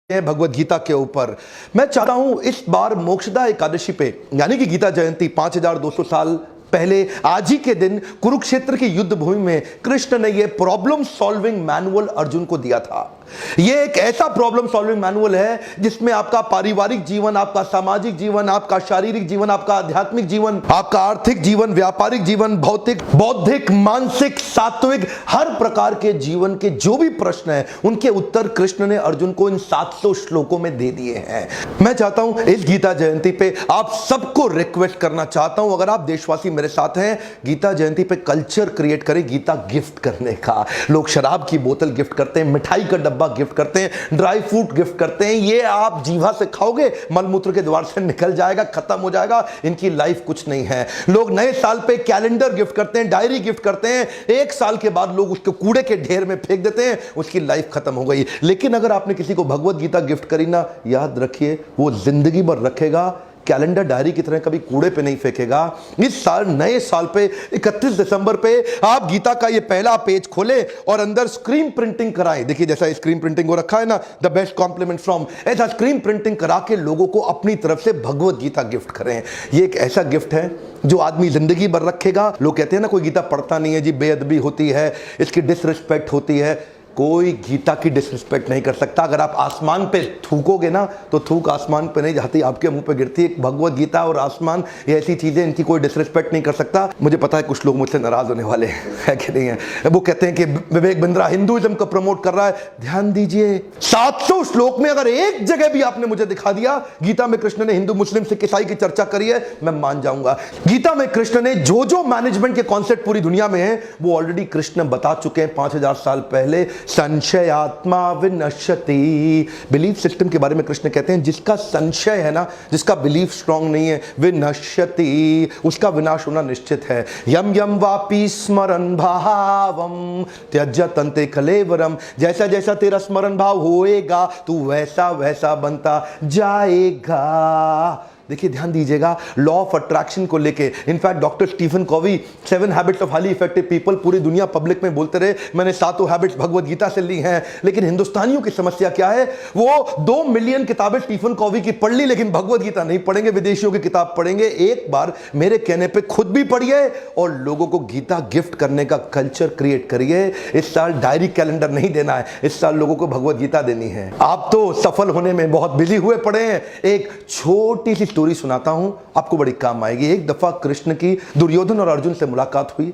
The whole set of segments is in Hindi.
भगवत गीता के ऊपर मैं चाहता हूं इस बार मोक्षदा एकादशी पे यानी कि गीता जयंती 5200 साल पहले आज ही के दिन कुरुक्षेत्र की युद्ध भूमि में कृष्ण ने यह प्रॉब्लम सॉल्विंग मैनुअल अर्जुन को दिया था। यह एक ऐसा प्रॉब्लम सॉल्विंग मैनुअल है जिसमें आपका पारिवारिक जीवन, आपका सामाजिक जीवन, आपका शारीरिक जीवन, आपका आध्यात्मिक जीवन, आपका आर्थिक जीवन, व्यापारिक जीवन, भौतिक, बौद्धिक, मानसिक, सात्विक, हर प्रकार के जीवन के जो भी प्रश्न हैं उनके उत्तर कृष्ण ने अर्जुन को इन 700 श्लोकों में दे दिए हैं। मैं चाहता हूं इस गीता जयंती पे आप सबको रिक्वेस्ट करना चाहता हूं, अगर आप देशवासी मेरे साथ हैं, गीता जयंती पे कल्चर क्रिएट करें गीता गिफ्ट करने का। लोग शराब की बोतल गिफ्ट करते हैं, मिठाई का डब्बा गिफ्ट करते हैं, ड्राई फ्रूट गिफ्ट करते हैं। ये आप जीवा से खाओगे, मलमूत्र के द्वार से निकल जाएगा, खत्म हो जाएगा, इनकी लाइफ कुछ नहीं है। लोग नए साल पे कैलेंडर गिफ्ट करते हैं, डायरी गिफ्ट करते हैं, एक साल के बाद लोग उसके कूड़े के ढेर में फेंक देते हैं, उसकी लाइफ खत्म हो गई। लेकिन अगर आपने किसी को भगवत गीता गिफ्ट करी ना, याद रखिए वो जिंदगी भर रखेगा, कैलेंडर डायरी की तरह कभी कूड़े पे नहीं फेंकेगा। इस साल नए साल पे 31 दिसंबर पे आप गीता का ये पहला पेज खोलें और अंदर स्क्रीन प्रिंटिंग कराएं। देखिए जैसा स्क्रीन प्रिंटिंग हो रखा है ना, द बेस्ट कॉम्प्लीमेंट फ्रॉम, ऐसा स्क्रीन प्रिंटिंग करा के लोगों को अपनी तरफ से भगवत गीता गिफ्ट करें। ये एक ऐसा गिफ्ट है जो आदमी जिंदगी भर रखेगा। लोग कहते हैं ना कोई गीता पढ़ता नहीं है जी, बेअदबी होती है, इसकी डिसरिस्पेक्ट होती है। कोई गीता की डिसरिस्पेक्ट नहीं कर सकता। अगर आप आसमान पे थूकोगे ना तो थूक आसमान पे नहीं जाती, आपके मुंह पे गिरती है। भगवत गीता और आसमान ये ऐसी चीजें, इनकी कोई डिसरिस्पेक्ट नहीं कर सकता। मुझे पता है कुछ लोग मुझसे नाराज होने वाले है कि नहीं है। वो कहते हैं कि विवेक बिंद्रा हिंदुइज्म को प्रमोट कर रहा है। ध्यान दीजिए 700 श्लोक में अगर एक जगह भी आपने मुझे दिखा दिया गीता में कृष्ण ने हिंदू मुस्लिम सिख ईसाई की चर्चा करी है, मैं मान जाऊंगा। गीता में कृष्ण ने जो जो मैनेजमेंट के कॉन्सेप्ट पूरी दुनिया में है वो ऑलरेडी कृष्ण बता चुके हैं 5000 साल पहले। संशयात्मा विनश्यति, बिलीफ सिस्टम के बारे में कृष्ण कहते हैं जिसका संशय है ना, जिसका बिलीफ स्ट्रांग नहीं है, विनश्यति, उसका विनाश होना निश्चित है। यम यम वापि स्मरण भावम त्यज तंते कलेवरम, जैसा जैसा तेरा स्मरण भाव होएगा तू वैसा वैसा बनता जाएगा। देखिए ध्यान दीजिएगा, लॉ ऑफ अट्रैक्शन को लेके in fact doctor Stephen Covey 7 habits of highly effective people पूरी दुनिया पब्लिक में बोलते रहे मैंने 7 हैबिट्स भगवत गीता से ली हैं। लेकिन हिंदुस्तानियों की समस्या क्या है, वो 2 मिलियन किताबें स्टीफन कॉवी की पढ़ ली लेकिन भगवत गीता नहीं पढ़ेंगे, विदेशियों की किताब पढ़ेंगे। एक बार मेरे कहने पे खुद भी पढ़िए और लोगों को गीता गिफ्ट करने का कल्चर क्रिएट करिए। इस साल डायरी कैलेंडर नहीं देना है, इस साल लोगों को भगवत गीता देनी है। आप तो सफल होने में बहुत बिजी हुए पड़े हैं। एक छोटी सी स्टोरी सुनाता हूं, आपको बड़ी काम आएगी। एक दफा कृष्ण की दुर्योधन और अर्जुन से मुलाकात हुई।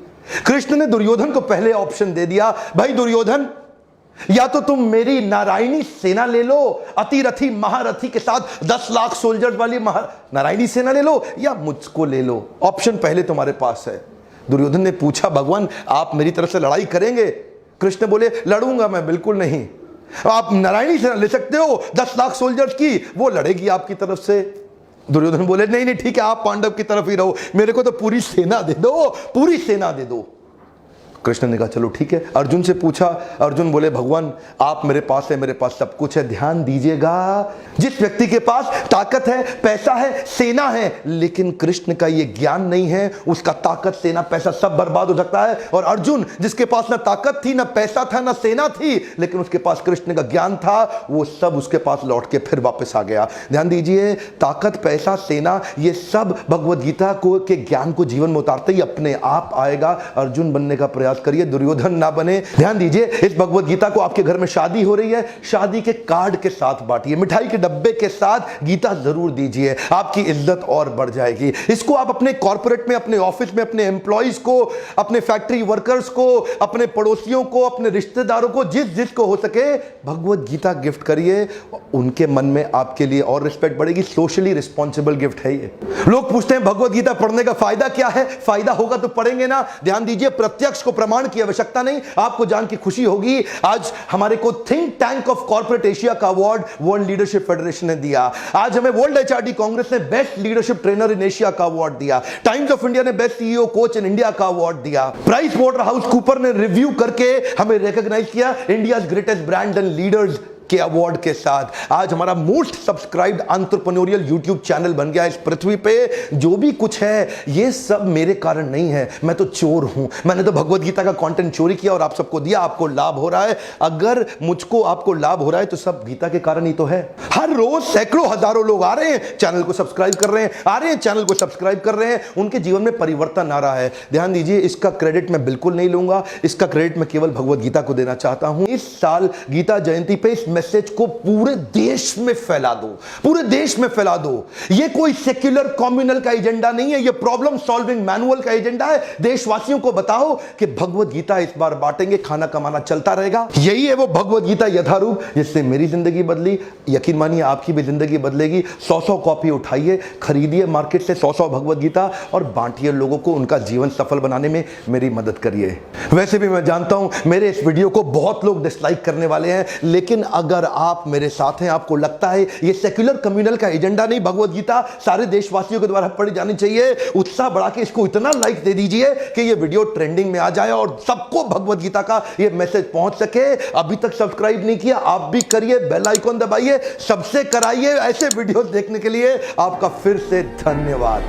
कृष्ण ने दुर्योधन को पहले ऑप्शन दे दिया, भाई दुर्योधन या तो तुम मेरी नारायणी सेना ले लो, अतिरथी महारथी के साथ 10 लाख सोल्जर्स वाली नारायणी सेना ले लो, या मुझको ले लो। ऑप्शन पहले तुम्हारे पास है। दुर्योधन ने पूछा भगवान आप मेरी तरफ से लड़ाई करेंगे? कृष्ण बोले लड़ूंगा मैं, बिल्कुल नहीं। आप नारायणी सेना ले सकते हो 10 लाख सोल्जर्स की, वो लड़ेगी आपकी तरफ से। दुर्योधन बोले नहीं नहीं ठीक है, आप पांडव की तरफ ही रहो, मेरे को तो पूरी सेना दे दो, पूरी सेना दे दो। कृष्ण ने कहा चलो ठीक है। अर्जुन से पूछा, अर्जुन बोले भगवान आप मेरे पास है, मेरे पास सब कुछ है। ध्यान दीजिएगा, जिस व्यक्ति के पास ताकत है, पैसा है, सेना है, लेकिन कृष्ण का ये ज्ञान नहीं है, उसका ताकत, सेना, पैसा सब बर्बाद हो सकता है। और अर्जुन जिसके पास ना ताकत थी, ना पैसा था, ना सेना थी, लेकिन उसके पास कृष्ण का ज्ञान था, वो सब उसके पास लौट के फिर वापस आ गया। ध्यान दीजिए, ताकत, पैसा, सेना, ये सब भगवत गीता को के ज्ञान को जीवन में उतारते ही अपने आप आएगा। अर्जुन बनने का प्रयास करिए, दुर्योधन ना बने। ध्यान दीजिए, इस भगवत गीता को आपके घर में शादी हो रही है, शादी के कार्ड के साथ बांटिए, मिठाई के डब्बे के साथ गीता जरूर दीजिए, आपकी इज्जत और बढ़ जाएगी। इसको आप अपने कॉर्पोरेट में, अपने ऑफिस में, अपने एम्प्लॉइज को, अपने फैक्ट्री वर्कर्स को, अपने पड़ोसियों को, अपने रिश्तेदारों को, जिस जिसको हो सके भगवत गीता गिफ्ट करिए। उनके मन में आपके लिए और रिस्पेक्ट बढ़ेगी। सोशली रिस्पॉन्सिबल गिफ्ट है ये। लोग पूछते हैं भगवत गीता पढ़ने का फायदा क्या है? फायदा होगा तो पढ़ेंगे ना। ध्यान दीजिए, प्रत्यक्ष को प्रमाण की आवश्यकता नहीं, आपको जान की खुशी होगी। आज हमारे को think tank of corporate Asia का अवार्ड वर्ल्ड लीडरशिप फेडरेशन ने दिया। आज हमें वर्ल्ड एचआरडी कांग्रेस ने best leadership trainer in Asia का अवार्ड दिया। टाइम्स ऑफ इंडिया ने best CEO coach in India का अवार्ड दिया। प्राइस वाटर हाउस कूपर ने रिव्यू करके हमें रिकॉग्नाइज किया India greatest brand and leaders के अवार्ड के साथ आज हमारा most subscribed entrepreneurial YouTube channel बन गया इस पृथ्वी पे। जो भी कुछ है ये सब मेरे कारण नहीं है, मैं तो चोर हूं। मैंने तो भगवत गीता का कंटेंट चोरी किया और आप सबको दिया, आपको लाभ हो रहा है। अगर मुझको आपको लाभ हो रहा है तो सब गीता के कारण ही तो है। हर रोज सैकड़ों हजारों लोग आ रहे हैं, चैनल को सब्सक्राइब कर रहे हैं, आ रहे हैं चैनल को सब्सक्राइब कर रहे हैं, उनके जीवन में परिवर्तन आ रहा है। ध्यान दीजिए, इसका क्रेडिट मैं बिल्कुल नहीं लूंगा, इसका क्रेडिट मैं केवल भगवत गीता को देना चाहता हूं। इस साल गीता जयंती पे इस मैसेज को पूरे देश में फैला दो, पूरे देश में फैला दो। ये कोई सेक्युलर कम्युनल का एजेंडा नहीं है, ये प्रॉब्लम सॉल्विंग मैनुअल का एजेंडा है। देशवासियों को बताओ कि भगवत गीता इस बार बांटेंगे, खाना कमाना चलता रहेगा। यही है वो भगवत गीता यथारूप जिससे मेरी जिंदगी बदली। यकीन मानिए आपकी भी जिंदगी बदलेगी। 100 कॉपी उठाइए, खरीदिए मार्केट से 100 भगवत गीता और बांटिए लोगों को, उनका जीवन सफल बनाने में मेरी मदद करिए। वैसे भी मैं जानता हूं मेरे इस वीडियो को बहुत लोग डिसलाइक करने वाले हैं, लेकिन अगर आप मेरे साथ हैं, आपको लगता है ये सेक्युलर कम्युनल का एजेंडा नहीं, भगवत गीता सारे देशवासियों के द्वारा पढ़ी जानी चाहिए, उत्साह बढ़ा के इसको इतना लाइक दे दीजिए कि ये वीडियो ट्रेंडिंग में आ जाए और सबको भगवत गीता का ये मैसेज पहुंच सके। अभी तक सब्सक्राइब नहीं किया, आप भी करिए, बेल आइकन दबाइए, सबसे कराइए। ऐसे वीडियो देखने के लिए आपका फिर से धन्यवाद।